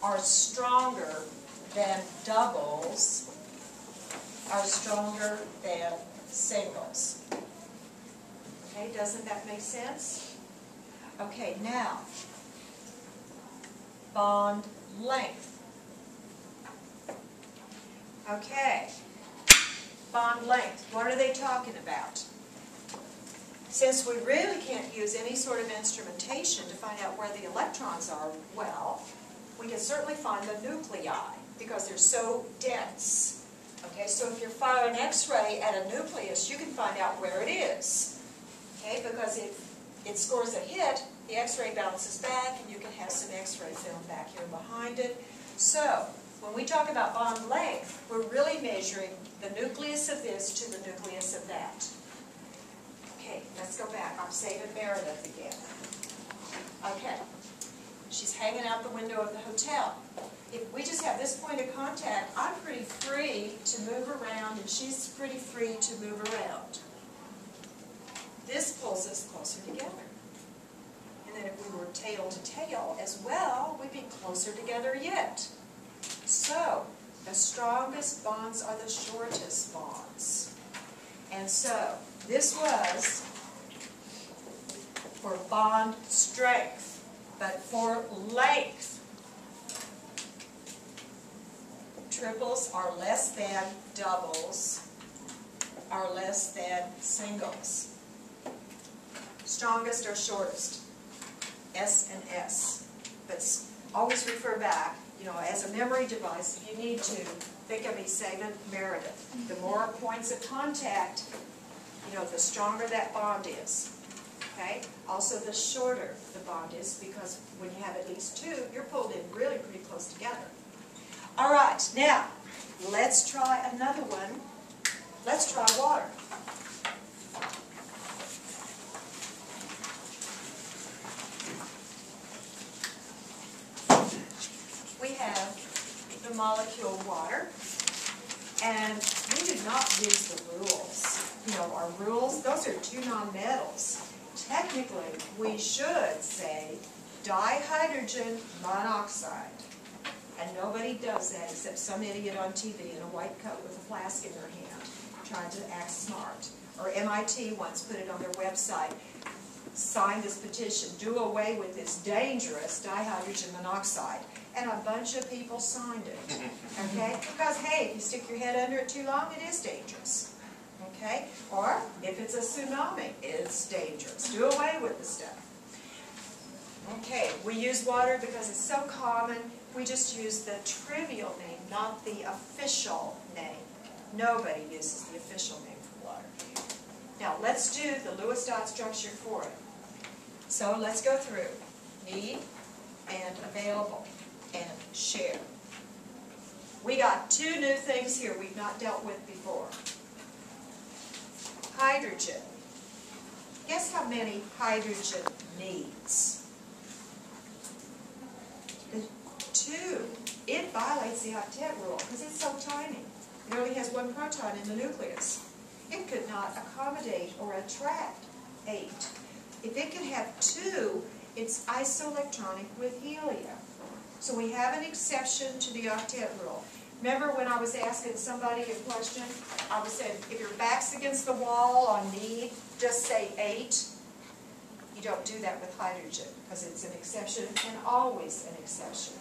are stronger than doubles, are stronger than singles. Okay, doesn't that make sense? Okay, now, bond length. Okay, bond length, what are they talking about? Since we really can't use any sort of instrumentation to find out where the electrons are, well, we can certainly find the nuclei because they're so dense. Okay, so if you're firing X-ray at a nucleus, you can find out where it is. Okay, because if it scores a hit, the X-ray bounces back and you can have some X-ray film back here behind it. So, when we talk about bond length, we're really measuring the nucleus of this to the nucleus of that. Okay, let's go back. I'm saving Meredith again. Okay, she's hanging out the window of the hotel. If we just have this point of contact, I'm pretty free to move around and she's pretty free to move around. This pulls us closer together. And then if we were tail to tail as well, we'd be closer together yet. So, the strongest bonds are the shortest bonds. And so, this was for bond strength, but for length, triples are less than doubles, are less than singles. Strongest or shortest, S and S. But always refer back, you know, as a memory device, you need to think of me saving Meredith. The more points of contact, you know, the stronger that bond is. Okay? Also, the shorter the bond is, because when you have at least two, you're pulled in really pretty close together. All right, now, let's try another one. Let's try water. We have the molecule water, and we do not use the rules. You know, our rules, those are two nonmetals. Technically, we should say dihydrogen monoxide. And nobody does that except some idiot on TV in a white coat with a flask in their hand, trying to act smart. Or MIT once put it on their website, signed this petition, do away with this dangerous dihydrogen monoxide. And a bunch of people signed it. Okay? Because, hey, if you stick your head under it too long, it is dangerous. Okay? Or, if it's a tsunami, it's dangerous. Do away with the stuff. Okay, we use water because it's so common. We just use the trivial name, not the official name. Nobody uses the official name for water. Now, let's do the Lewis dot structure for it. So, let's go through. Need and available and share. We got two new things here we've not dealt with before. Hydrogen. Guess how many hydrogen needs? 2. It violates the octet rule because it's so tiny. It only has 1 proton in the nucleus. It could not accommodate or attract 8. If it can have 2, it's isoelectronic with helium. So we have an exception to the octet rule. Remember when I was asking somebody a question, I was saying, if your back's against the wall on need, just say 8. You don't do that with hydrogen because it's an exception and always an exception.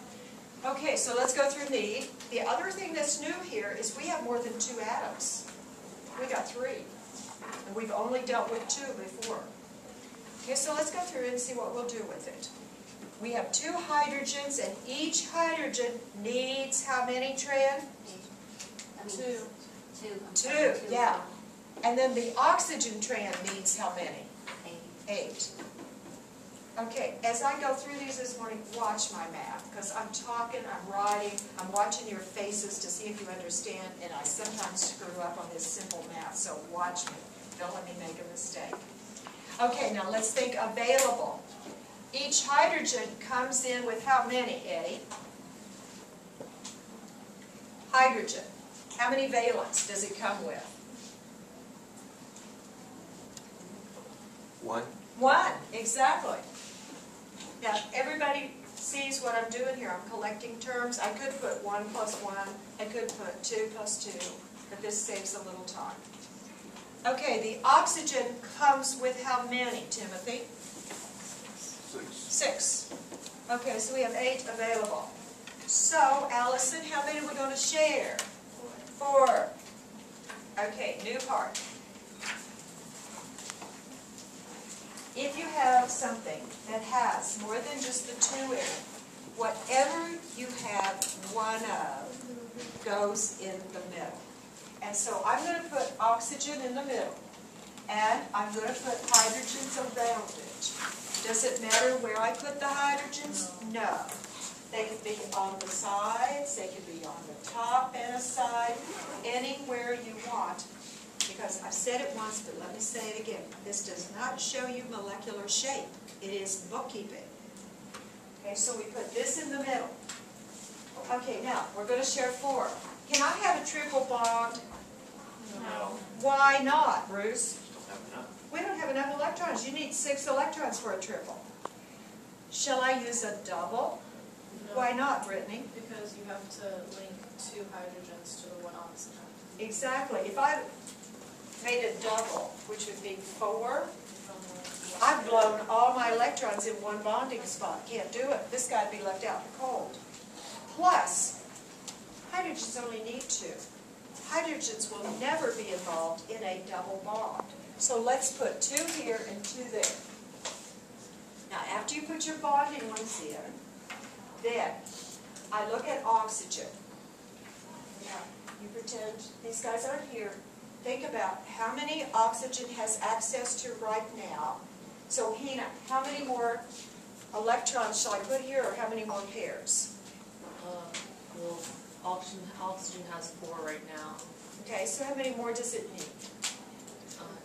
Okay, so let's go through need. The other thing that's new here is we have more than 2 atoms. We got 3. And we've only dealt with 2 before. Okay, so let's go through and see what we'll do with it. We have 2 hydrogens, and each hydrogen needs how many, Tran? 2, yeah. And then the oxygen, Tran, needs how many? 8. Okay, as I go through these this morning, watch my math, because I'm talking, I'm writing, I'm watching your faces to see if you understand, and I sometimes screw up on this simple math, so watch me. Don't let me make a mistake. Okay, now let's think available. Each hydrogen comes in with how many, Eddie? Hydrogen. How many valence does it come with? 1. 1, exactly. Now, everybody sees what I'm doing here. I'm collecting terms. I could put 1 plus 1. I could put 2 plus 2. But this saves a little time. Okay, the oxygen comes with how many, Timothy? 6. Okay, so we have 8 available. So, Allison, how many are we going to share? 4. Okay, new part. If you have something that has more than just the 2 in it, whatever you have one of goes in the middle. And so I'm going to put oxygen in the middle, and I'm going to put hydrogens around it. Does it matter where I put the hydrogens? No. They can be on the sides, they can be on the top and a side, anywhere you want. Because I've said it once, but let me say it again. This does not show you molecular shape. It is bookkeeping. Okay, so we put this in the middle. Okay, now, we're going to share 4. Can I have a triple bond? No. Why not, Bruce? Don't have enough. We don't have enough electrons. You need 6 electrons for a triple. Shall I use a double? No, Why not, Brittany? because you have to link 2 hydrogens to the 1 oxygen. Exactly. If I made a double, which would be 4, I've blown all my electrons in one bonding spot. Can't do it. This guy'd be left out in the cold. Plus, hydrogens only need 2. Hydrogens will never be involved in a double bond. So let's put 2 here and 2 there. Now, after you put your bonding ones in, then I look at oxygen. Now, you pretend these guys aren't here. Think about how many oxygen has access to right now. So, Hina, how many more electrons shall I put here, or how many more pairs? Well, oxygen has 4 right now. Okay, so how many more does it need?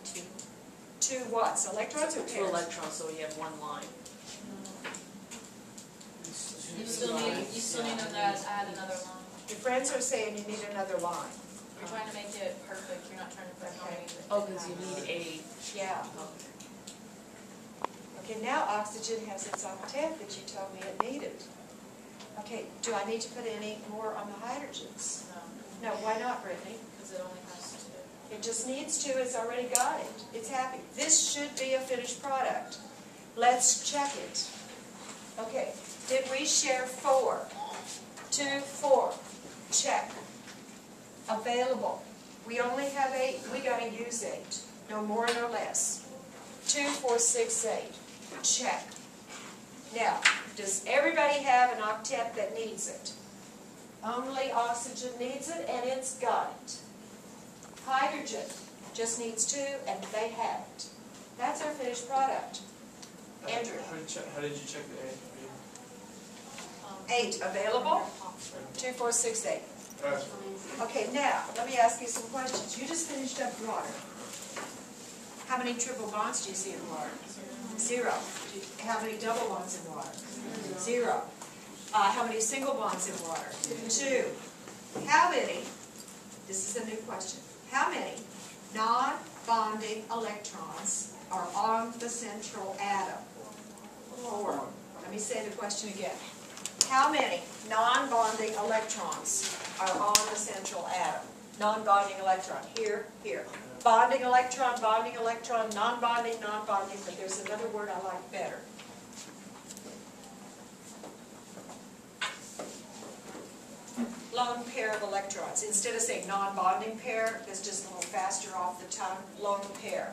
2. 2 what's? Electrons or 2 pairs? electrons, so we have 1 line. You still need to add another line. Your friends are saying you need another line. You're trying to make it perfect. You're not trying to put how many. Oh, because you need 8. Yeah. Okay, now oxygen has its octet that you told me it needed. Okay, do I need to put any more on the hydrogens? No, No, why not, Brittany? because it only has 2. It just needs to, it's already got it. It's happy. This should be a finished product. Let's check it. Okay, did we share 4? 2, 4. Check. Available. We only have 8. We got to use 8. No more, no less. 2, 4, 6, 8. Check. Now, does everybody have an octet that needs it? Only oxygen needs it, and it's got it. Hydrogen just needs 2, and they have it. That's our finished product. Andrew. How did you check the A? 8 available. 2, 4, 6, 8. Okay, now, let me ask you some questions. You just finished up water. How many triple bonds do you see in water? 0. How many double bonds in water? 0. How many single bonds in water? 2. How many, this is a new question, how many non-bonding electrons are on the central atom? 4. Let me say the question again. How many non-bonding electrons are on the central atom? Non-bonding electron, here, here. Bonding electron, non-bonding, non-bonding, but there's another word I like better. Lone pair of electrons. Instead of saying non-bonding pair, that's just a little faster off the tongue, lone pair.